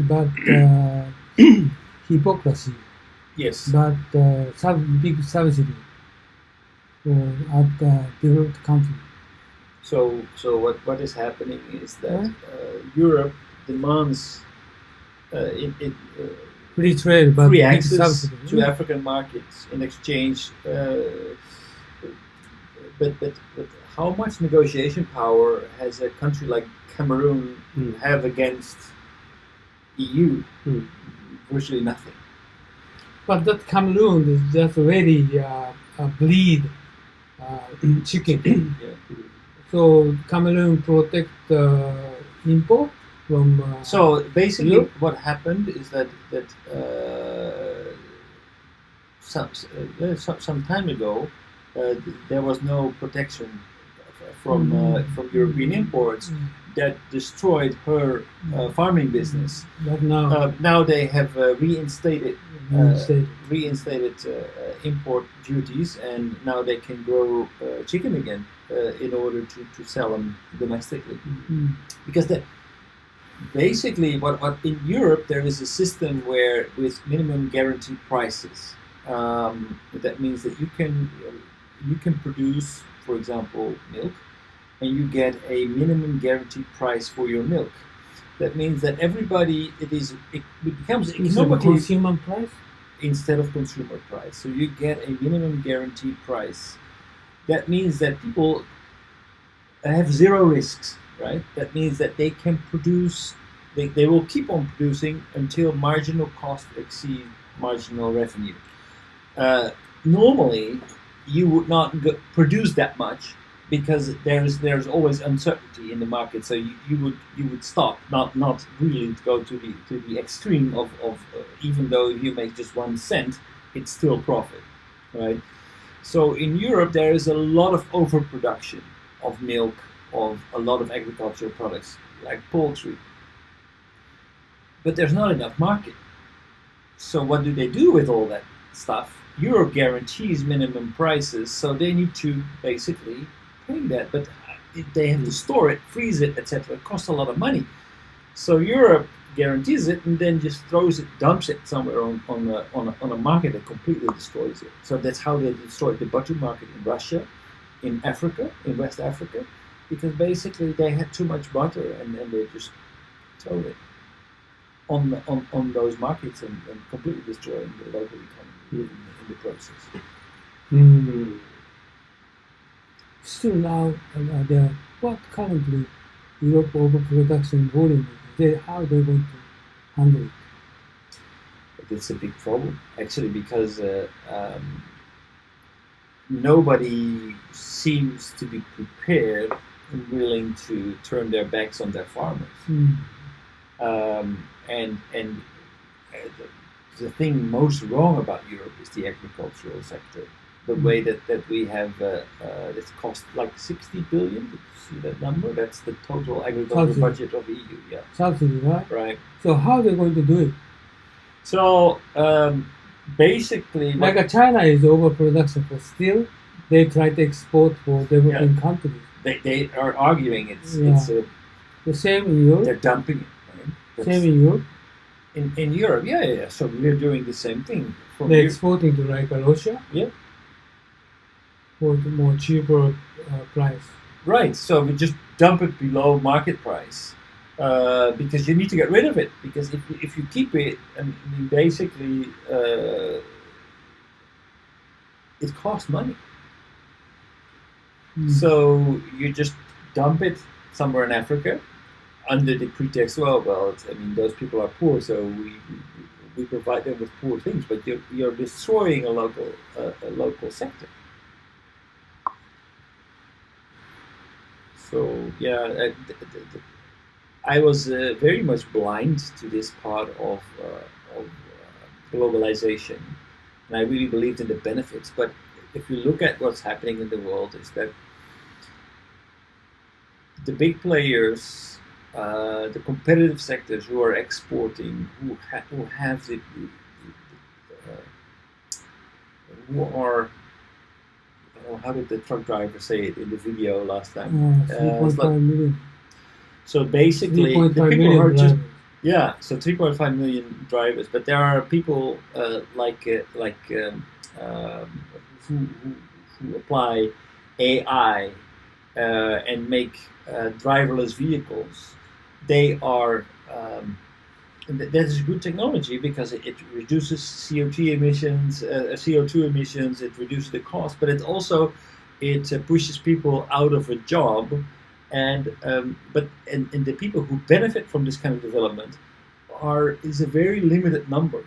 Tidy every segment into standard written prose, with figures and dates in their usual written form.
but hypocrisy, Yes. but some big subsidy at developed country. So what is happening is that Huh? Europe demands it Free trade, but free big access subsidy. to African markets in exchange. But how much negotiation power has a country like Cameroon have against EU? Virtually nothing. But that Cameroon is just really bleed chicken. Yeah. So Cameroon protect import from. So basically, Europe? what happened is that some time ago, there was no protection from European imports that destroyed her farming business. But now Now they have reinstated import duties, and now they can grow chicken again in order to sell them domestically. Because basically, what in Europe there is a system where with minimum guaranteed prices, that means that you can produce, for example, milk, and you get a minimum guaranteed price for your milk. That means that everybody it becomes economically consumer price. Instead of consumer price. So you get a minimum guaranteed price. That means that people have zero risks, right? That means that they can produce, they will keep on producing until marginal cost exceed marginal revenue. Normally, you would not produce that much because there's always uncertainty in the market. So you would stop, not really go to the extreme of even though if you make just 1 cent, it's still profit, right? So in Europe there is a lot of overproduction of milk, of a lot of agricultural products like poultry, but there's not enough market. So what do they do with all that stuff? Europe guarantees minimum prices, so they need to basically pay that, but they have to store it, freeze it, etc. It costs a lot of money. So Europe guarantees it and then just throws it, dumps it somewhere on a market that completely destroys it. So that's how they destroyed the butter market in Russia, in Africa, in West Africa, because basically they had too much butter and they just throw it on those markets and completely destroying the local economy in the process. Still now, what currently Europe overproduction volume is? How they're going to handle it? It's a big problem actually because nobody seems to be prepared and willing to turn their backs on their farmers. And the thing most wrong about Europe is the agricultural sector. The way that we have it's cost like 60 billion. Did you see that number? That's the total agricultural budget of EU. Yeah. Subsidy, right? Right. So how are they going to do it? So basically, like China is overproduction for steel. They try to export for developing countries. They are arguing it's the same in Europe. They're dumping it. Right? Same in Europe. In Europe, yeah. So we're doing the same thing. They're exporting to like Russia. Yeah. For the more cheaper price. Right. So we just dump it below market price because you need to get rid of it. Because if you keep it, I mean, basically, it costs money. So you just dump it somewhere in Africa under the pretext, those people are poor, so we provide them with poor things, but you're destroying a local sector. So yeah, I was very much blind to this part of globalization, and I really believed in the benefits. But if you look at what's happening in the world, is that the big players, the competitive sectors who are exporting, who have who are, how did the truck driver say it in the video last time? 3.5 million. So basically, the people who are just Yeah, so 3.5 million drivers, but there are people who, who apply AI and make driverless vehicles. They are that is good technology because it reduces CO2 emissions, CO2 emissions. It reduces the cost, but it pushes people out of a job, and the people who benefit from this kind of development is a very limited number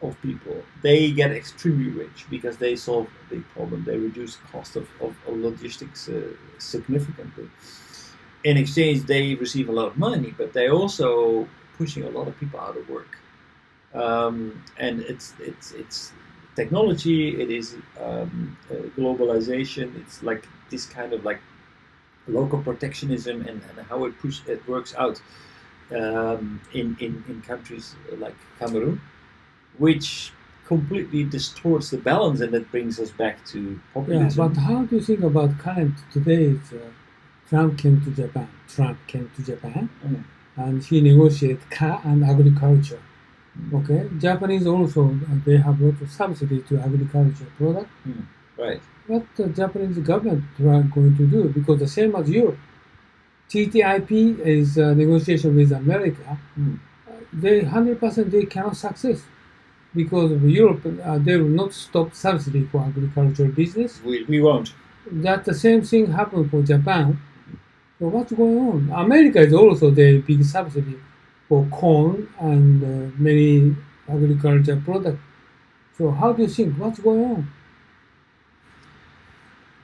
of people. They get extremely rich because they solve a big problem. They reduce the cost of logistics significantly. In exchange, they receive a lot of money, but they also pushing a lot of people out of work. And it's technology. It is globalization. It's like this kind of like local protectionism and how it works out in countries like Cameroon, which completely distorts the balance, and that brings us back to Yeah, populism. but how do you think about current today's Trump came to Japan? Mm. And he negotiated car and agriculture. Okay, Japanese also they have a lot of subsidy to agriculture product. Right. What the Japanese government are going to do? Because the same as Europe, TTIP is a negotiation with America. They 100% they cannot success because of Europe. They will not stop subsidy for agricultural business. We won't. That the same thing happened for Japan. So what's going on? America is also the big subsidy for corn and many agriculture products. So how do you think? What's going on?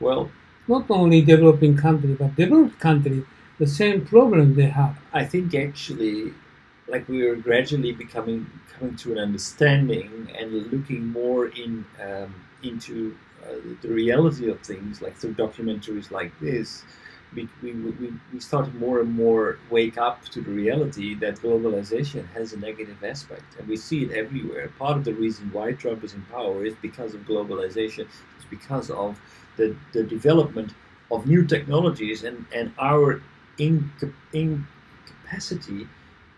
Well, Not only developing country, but developed country, the same problem they have. I think actually, like we are gradually coming to an understanding and looking more into the reality of things, like through documentaries like this. We started more and more wake up to the reality that globalization has a negative aspect, and we see it everywhere. Part of the reason why Trump is in power is because of globalization. It's because of the development of new technologies and our incapacity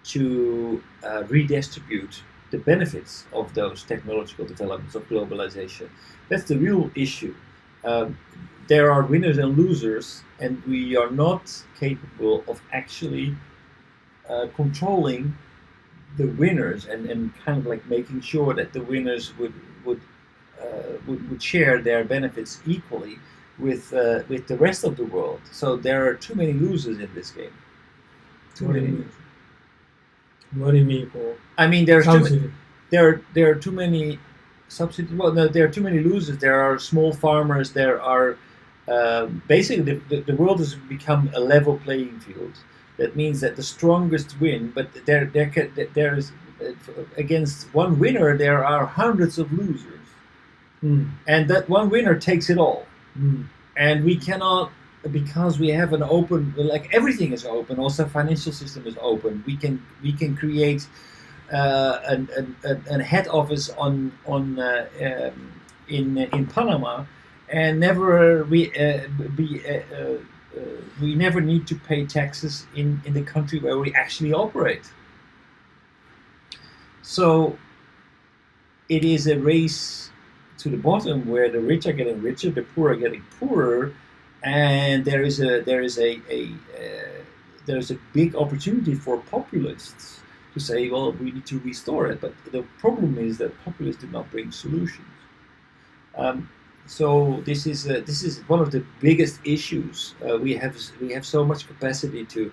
to redistribute the benefits of those technological developments of globalization. That's the real issue. There are winners and losers, and we are not capable of actually controlling the winners and kind of like making sure that the winners would share their benefits equally with the rest of the world. So there are too many losers in this game. What do you mean? What do you mean for I mean, there subsidy? are too many subsidies. Well, no, there are too many losers. There are small farmers. There are basically the world has become a level playing field. That means that the strongest win, but there is against one winner there are hundreds of losers, and that one winner takes it all. And we cannot, because we have an open, like everything is open. Also, financial system is open. We can create a head office in Panama, and we never need to pay taxes in the country where we actually operate. So it is a race to the bottom where the rich are getting richer, the poor are getting poorer, and there is a big opportunity for populists to say, well, we need to restore it. But the problem is that populists do not bring solutions. So this is one of the biggest issues. We have so much capacity to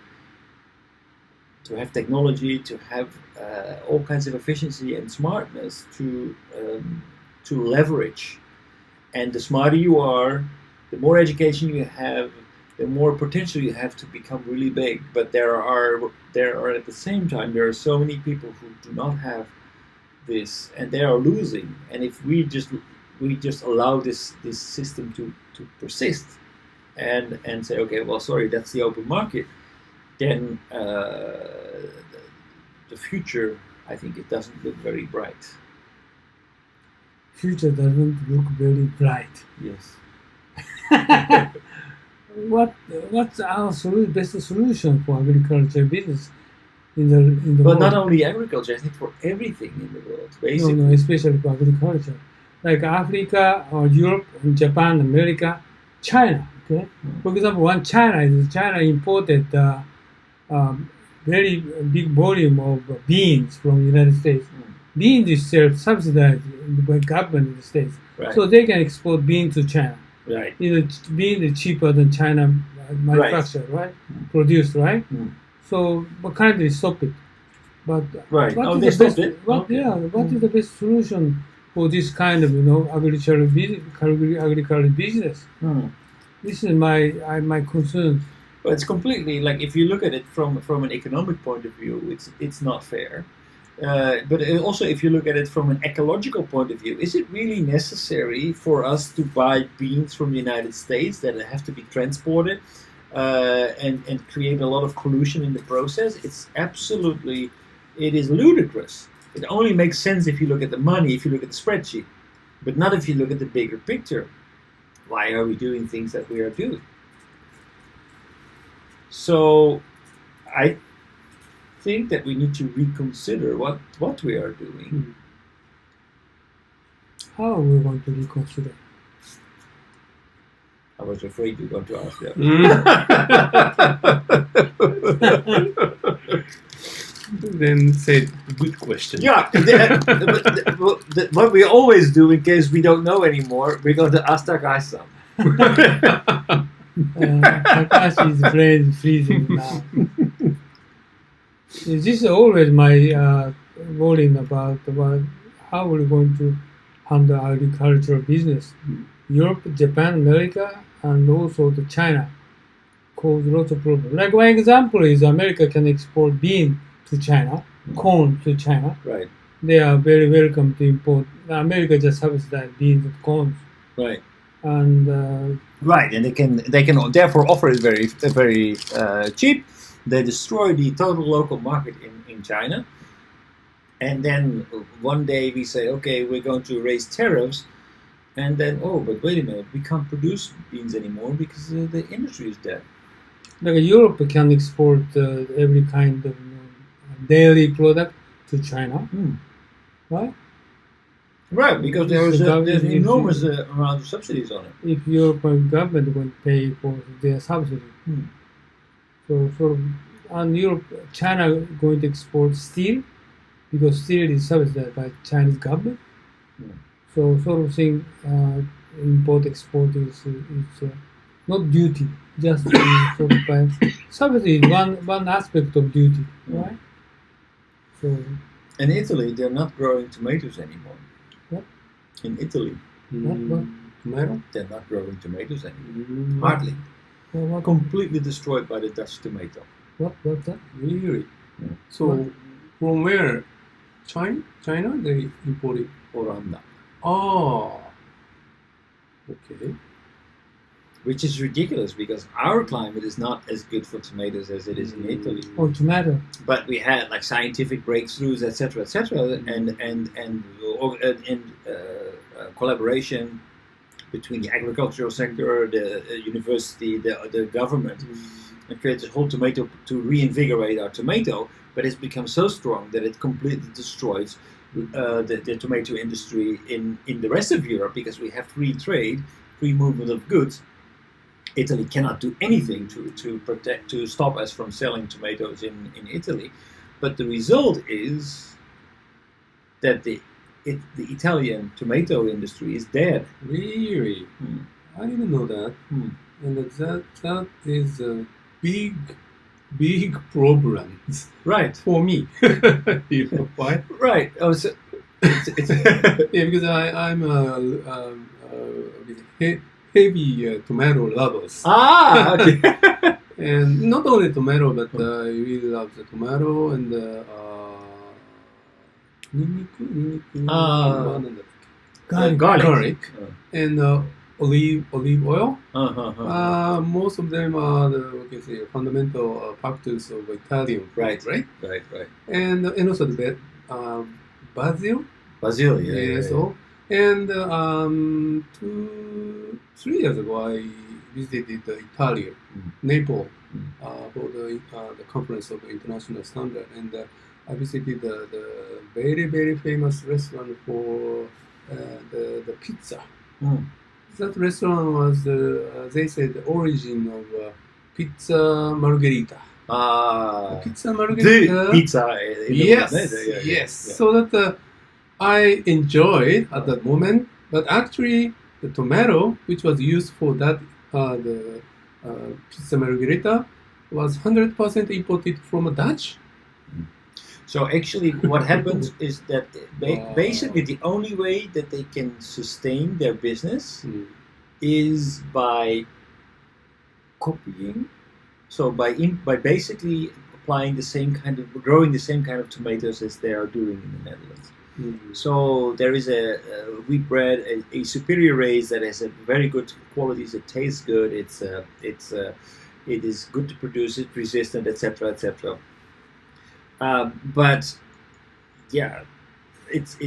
have technology, to have all kinds of efficiency and smartness to leverage. And the smarter you are, the more education you have, the more potential you have to become really big. But there are at the same time there are so many people who do not have this, and they are losing. And if we just allow this system to persist and say, okay, well, sorry, that's the open market, then the future, I think it doesn't look very bright. Future doesn't look very bright. Yes. What's our best solution for agriculture business in the But world. not only agriculture, I think for everything in the world, basically. No, especially for agriculture, like Africa or Europe, Japan, America, China. Okay, for example, China imported very big volume of beans from the United States. Beans itself subsidized by government in the States, Right. so they can export beans to China. Right. Bean is cheaper than China manufactured, right? Produced, right? So, but currently stop it. But Right. what Oh, is they the best? stopped it? What, Okay. yeah, what is the best solution for this kind of agricultural business? This is my concern. But it's completely like if you look at it from an economic point of view, it's not fair. But also, if you look at it from an ecological point of view, is it really necessary for us to buy beans from the United States that have to be transported and create a lot of pollution in the process? It is ludicrous. It only makes sense if you look at the money, if you look at the spreadsheet, but not if you look at the bigger picture. Why are we doing things that we are doing? So, I think that we need to reconsider what we are doing. How are we going to reconsider? I was afraid you were going to ask that. Then say good question. Yeah, what we always do in case we don't know anymore, we're going to ask Takahashi-san. Takashi's brain is freezing now. This is always my worrying about how we're going to handle agricultural business. Europe, Japan, America, and also the China cause lots of problems. Like one example is America can export bean to China, corn to China. Right. They are very welcome to import. America just subsidize beans and corn. Right. And right, and they can therefore offer it very cheap. They destroy the total local market in China, and then one day we say, okay, we're going to raise tariffs, and then but wait a minute, we can't produce beans anymore because the industry is dead. Like Europe can export every kind of dairy product to China, right? Right, because there's enormous amount of subsidies on it. If European government will pay for their subsidy, so sort of, and China going to export steel because steel is subsidized by Chinese government. So sort of thing, import export is not duty, just sort of by subsidy is one aspect of duty, right? So in Italy, they're not growing tomatoes anymore. What? In Italy, what? Tomato? They're not growing tomatoes anymore. Hardly. What? Completely destroyed by the Dutch tomato. What's that? Really? Yeah. So from where? China they imported. Oranda. Oh. Okay. Which is ridiculous because our climate is not as good for tomatoes as it is in Italy. Oh, tomato. But we had like scientific breakthroughs, etc., and collaboration between the agricultural sector, the university, the government, and create this whole tomato to reinvigorate our tomato. But it's become so strong that it completely destroys the tomato industry in the rest of Europe because we have free trade, free movement of goods. Italy cannot do anything to stop us from selling tomatoes in Italy, but the result is that the Italian tomato industry is dead. Really? I didn't know that. And that is a big problem. Right. For me. You know why? Right. Oh, so it's yeah, because I'm heavy tomato lovers. Ah, okay. And not only tomato, but I really love the tomato and garlic, and olive oil. Most of them are the fundamental factors of Italian food, right? Right. And also the basil. Basil, yeah. Yes. Yeah. And 3 years ago, I visited Italy, Naples, for the conference of international standard, and I visited the very very famous restaurant for the pizza. That restaurant was they said the origin of pizza margherita. Pizza margherita. The pizza. Yes, Yeah. yes. So that I enjoyed at that moment, but actually the tomato which was used for that the pizza margherita was 100% imported from Dutch. So actually, what happens is that basically the only way that they can sustain their business is by copying. So by basically applying the same kind of growing the same kind of tomatoes as they are doing in the Netherlands. So there is a wheat bread, a superior race that has a very good qualities. It tastes good. It is good to produce. It's resistant, etc., etc. But yeah, it's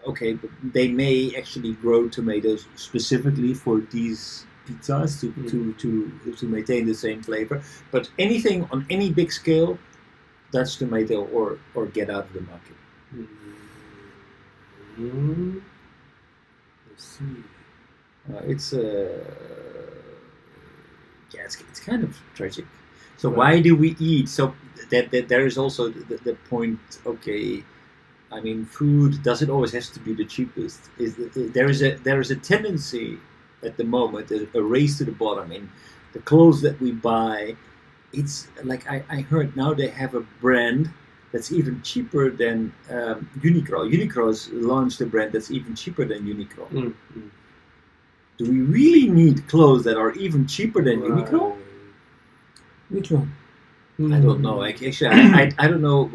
okay. But they may actually grow tomatoes specifically for these pizzas to maintain the same flavor. But anything on any big scale, Dutch tomato or get out of the market. Let's see. It's kind of tragic. So why do we eat? So that there is also the point. Okay, I mean, food doesn't always have to be the cheapest. There is a tendency at the moment, a race to the bottom. In the clothes that we buy, it's like I heard now they have a brand that's even cheaper than Uniqlo. Uniqlo's launched a brand that's even cheaper than Uniqlo. Do we really need clothes that are even cheaper than Uniqlo? Which one? I don't know. Actually, I don't know.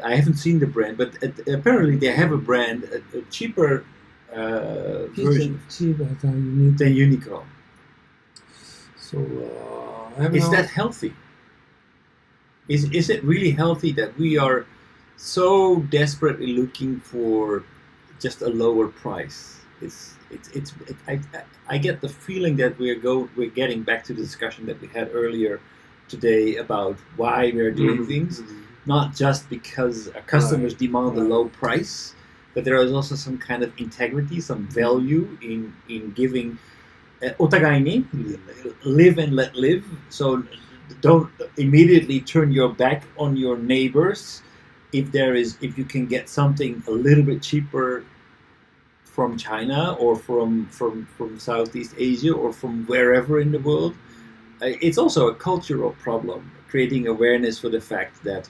I haven't seen the brand, but apparently they have a brand, a cheaper version Cheaper than Uniqlo. So is that healthy? Is it really healthy that we are so desperately looking for just a lower price? I get the feeling that we're getting back to the discussion that we had earlier today about why we're doing things, not just because our customers demand a low price, but there is also some kind of integrity, some value in giving otagai ni, live and let live. So don't immediately turn your back on your neighbors if you can get something a little bit cheaper from China or from Southeast Asia or from wherever in the world. It's also a cultural problem, creating awareness for the fact that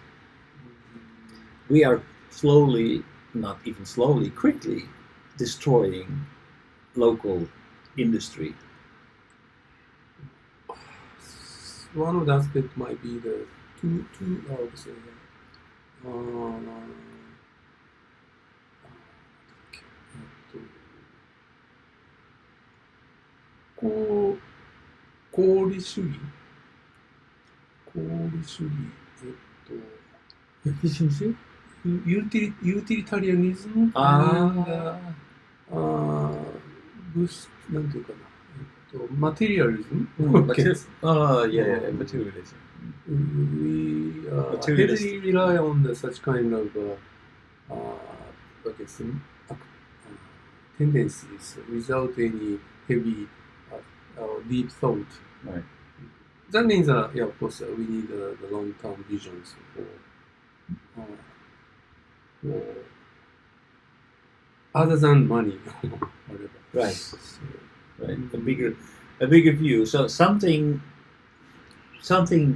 we are slowly, not even slowly, quickly destroying local industry. One of the aspects might be the efficiency, utilitarianism andなんていうかな、materialism. Materialism. We heavily rely on such kind of tendencies without any heavy deep thought. Right. That means that, yeah, of course, we need the long-term visions for other than money, whatever. Right. So, right. A bigger view. So something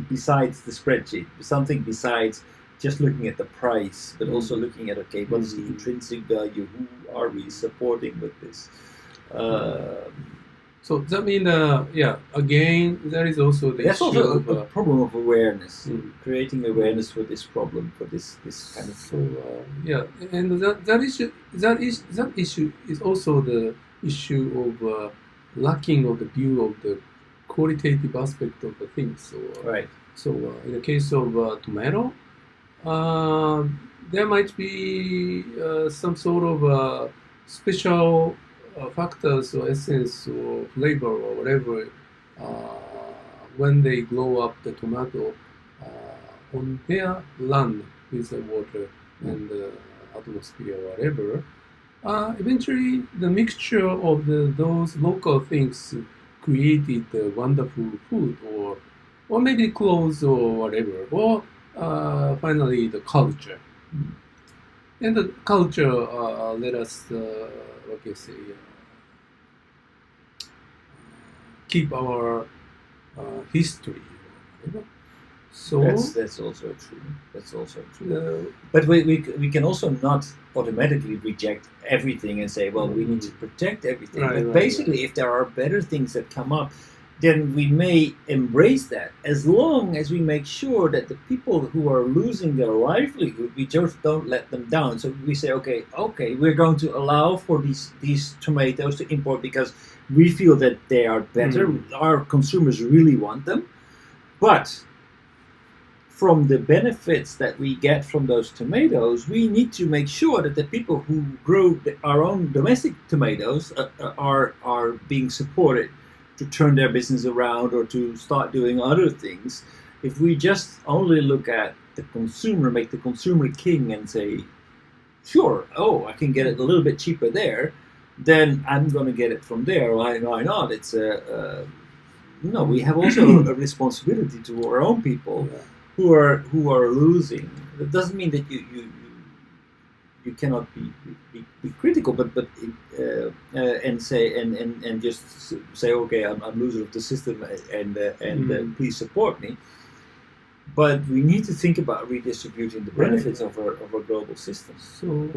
besides the spreadsheet, something besides just looking at the price, but also looking at, okay, what is the intrinsic value? Who are we supporting with this? So that means, again, there is also the That's issue also of a problem of awareness, creating awareness for this problem, for this kind of. So and that issue is also the issue of lacking of the view of the qualitative aspect of the things. So right. So in the case of tomato, there might be some sort of special factors or essence or flavor or whatever, when they grow up the tomato on their land with the water and the atmosphere or whatever, eventually the mixture of those local things created the wonderful food or maybe clothes or whatever, or finally the culture. And the culture let us, what can I say, keep our history. So that's also true. That's also true. But we can also not automatically reject everything and say, well, we need to protect everything. Right, but right, basically, if there are better things that come up, then we may embrace that, as long as we make sure that the people who are losing their livelihood, we just don't let them down. So we say, okay, we're going to allow for these tomatoes to import because we feel that they are better. Our consumers really want them, but from the benefits that we get from those tomatoes, we need to make sure that the people who grow our own domestic tomatoes are being supported to turn their business around or to start doing other things. If we just only look at the consumer, make the consumer king and say, sure, I can get it a little bit cheaper there, then I'm going to get it from there. Why not? It's no, we have also a responsibility to our own people who are losing. That doesn't mean that you cannot be critical, but and say and just say, okay, I'm loser of the system, and please support me. But we need to think about redistributing the benefits of our global system. So